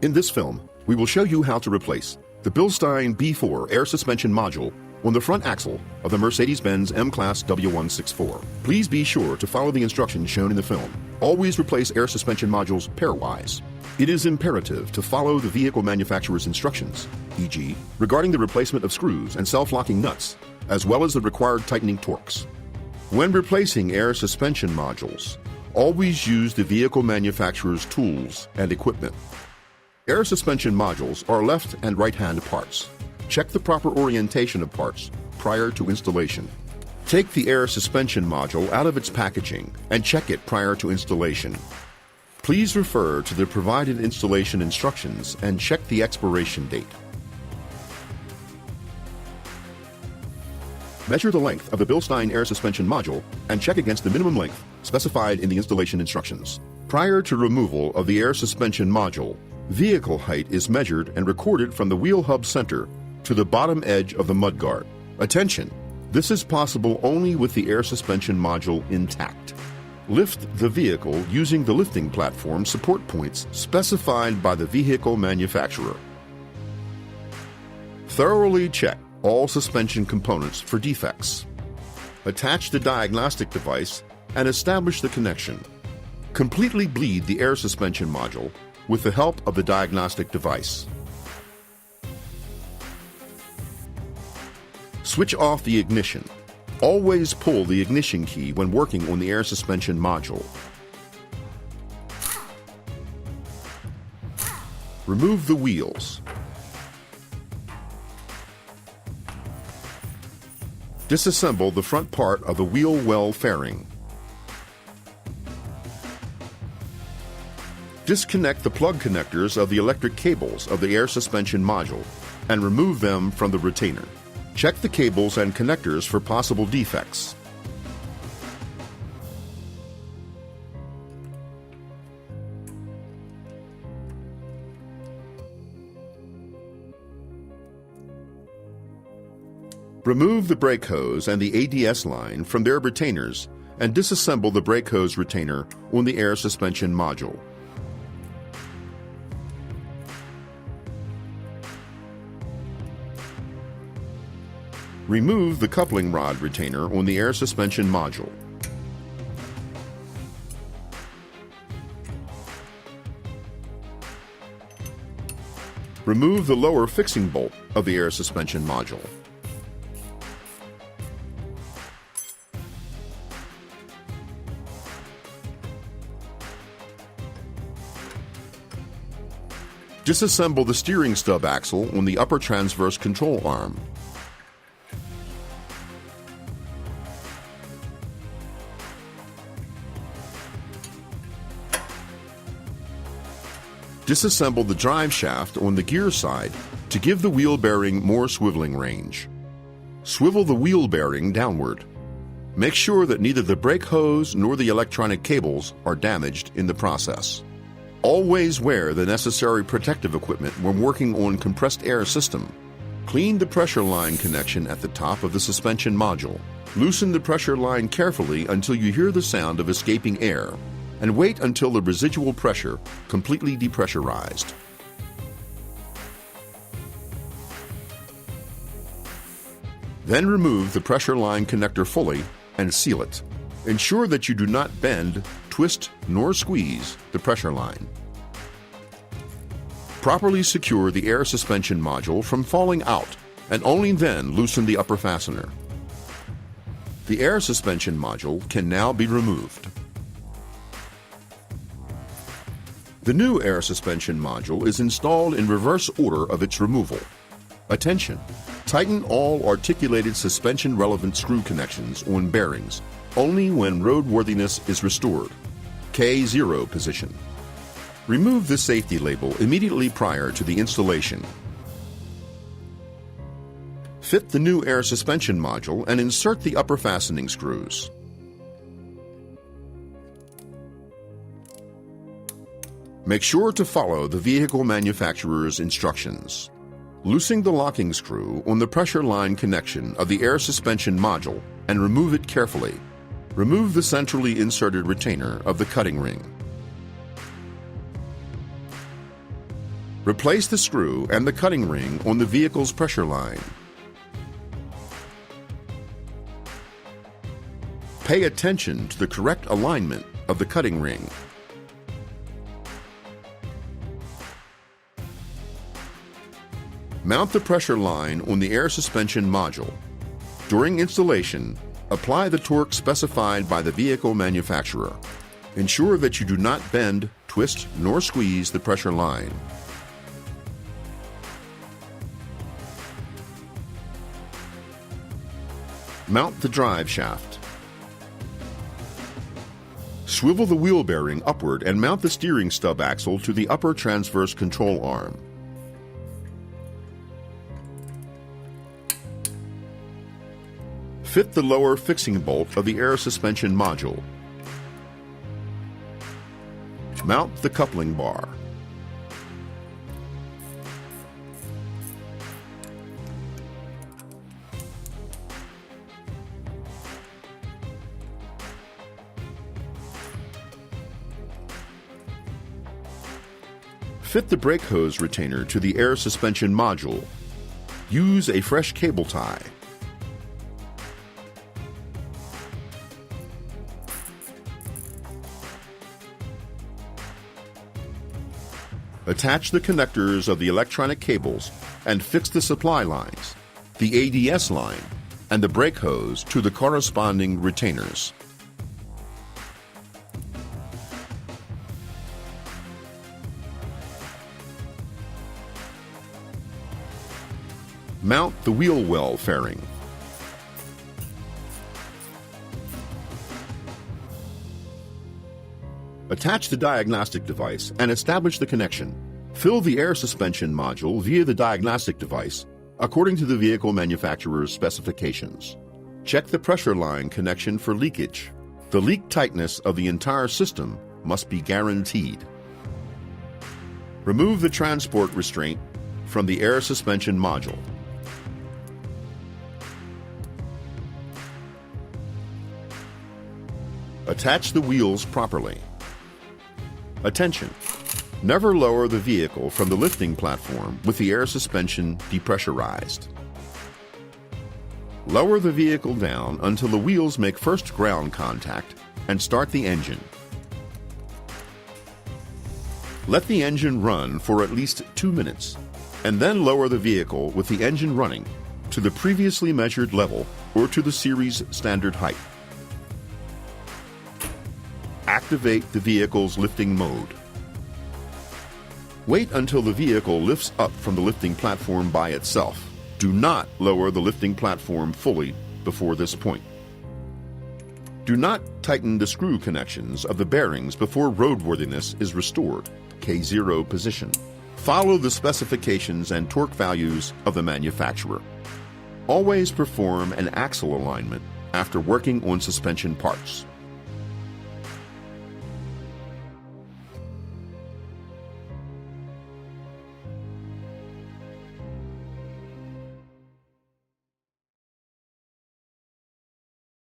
In this film, we will show you how to replace the BILSTEIN B4 air suspension module on the front axle of the Mercedes-Benz M-Class W164. Please be sure to follow the instructions shown in the film. Always replace air suspension modules pairwise. It is imperative to follow the vehicle manufacturer's instructions, e.g., regarding the replacement of screws and self-locking nuts, as well as the required tightening torques. When replacing air suspension modules, always use the vehicle manufacturer's tools and equipment. Air suspension modules are left and right-hand parts. Check the proper orientation of parts prior to installation. Take the air suspension module out of its packaging and check it prior to installation. Please refer to the provided installation instructions and check the expiration date. Measure the length of the BILSTEIN air suspension module and check against the minimum length specified in the installation instructions. Prior to removal of the air suspension module, vehicle height is measured and recorded from the wheel hub center to the bottom edge of the mudguard. Attention! This is possible only with the air suspension module intact. Lift the vehicle using the lifting platform support points specified by the vehicle manufacturer. Thoroughly check all suspension components for defects. Attach the diagnostic device and establish the connection. Completely bleed the air suspension module with the help of the diagnostic device. Switch off the ignition. Always pull the ignition key when working on the air suspension module. Remove the wheels. Disassemble the front part of the wheel well fairing. Disconnect the plug connectors of the electric cables of the air suspension module and remove them from the retainer. Check the cables and connectors for possible defects. Remove the brake hose and the ADS line from their retainers and disassemble the brake hose retainer on the air suspension module. Remove the coupling rod retainer on the air suspension module. Remove the lower fixing bolt of the air suspension module. Disassemble the steering stub axle on the upper transverse control arm. Disassemble the drive shaft on the gear side to give the wheel bearing more swiveling range. Swivel the wheel bearing downward. Make sure that neither the brake hose nor the electronic cables are damaged in the process. Always wear the necessary protective equipment when working on compressed air system. Clean the pressure line connection at the top of the suspension module. Loosen the pressure line carefully until you hear the sound of escaping air, and wait until the residual pressure completely depressurized. Then remove the pressure line connector fully and seal it. Ensure that you do not bend, twist, nor squeeze the pressure line. Properly secure the air suspension module from falling out and only then loosen the upper fastener. The air suspension module can now be removed. The new air suspension module is installed in reverse order of its removal. Attention! Tighten all articulated suspension-relevant screw connections on bearings only when roadworthiness is restored. K0 position. Remove the safety label immediately prior to the installation. Fit the new air suspension module and insert the upper fastening screws. Make sure to follow the vehicle manufacturer's instructions. Loosen the locking screw on the pressure line connection of the air suspension module and remove it carefully. Remove the centrally inserted retainer of the cutting ring. Replace the screw and the cutting ring on the vehicle's pressure line. Pay attention to the correct alignment of the cutting ring. Mount the pressure line on the air suspension module. During installation, apply the torque specified by the vehicle manufacturer. Ensure that you do not bend, twist, nor squeeze the pressure line. Mount the drive shaft. Swivel the wheel bearing upward and mount the steering stub axle to the upper transverse control arm. Fit the lower fixing bolt of the air suspension module. Mount the coupling bar. Fit the brake hose retainer to the air suspension module. Use a fresh cable tie. Attach the connectors of the electronic cables and fix the supply lines, the ADS line, and the brake hose to the corresponding retainers. Mount the wheel well fairing. Attach the diagnostic device and establish the connection. Fill the air suspension module via the diagnostic device according to the vehicle manufacturer's specifications. Check the pressure line connection for leakage. The leak tightness of the entire system must be guaranteed. Remove the transport restraint from the air suspension module. Attach the wheels properly. Attention! Never lower the vehicle from the lifting platform with the air suspension depressurized. Lower the vehicle down until the wheels make first ground contact and start the engine. Let the engine run for at least 2 minutes and then lower the vehicle with the engine running to the previously measured level or to the series standard height. Activate the vehicle's lifting mode. Wait until the vehicle lifts up from the lifting platform by itself. Do not lower the lifting platform fully before this point. Do not tighten the screw connections of the bearings before roadworthiness is restored, K0 position. Follow the specifications and torque values of the manufacturer. Always perform an axle alignment after working on suspension parts.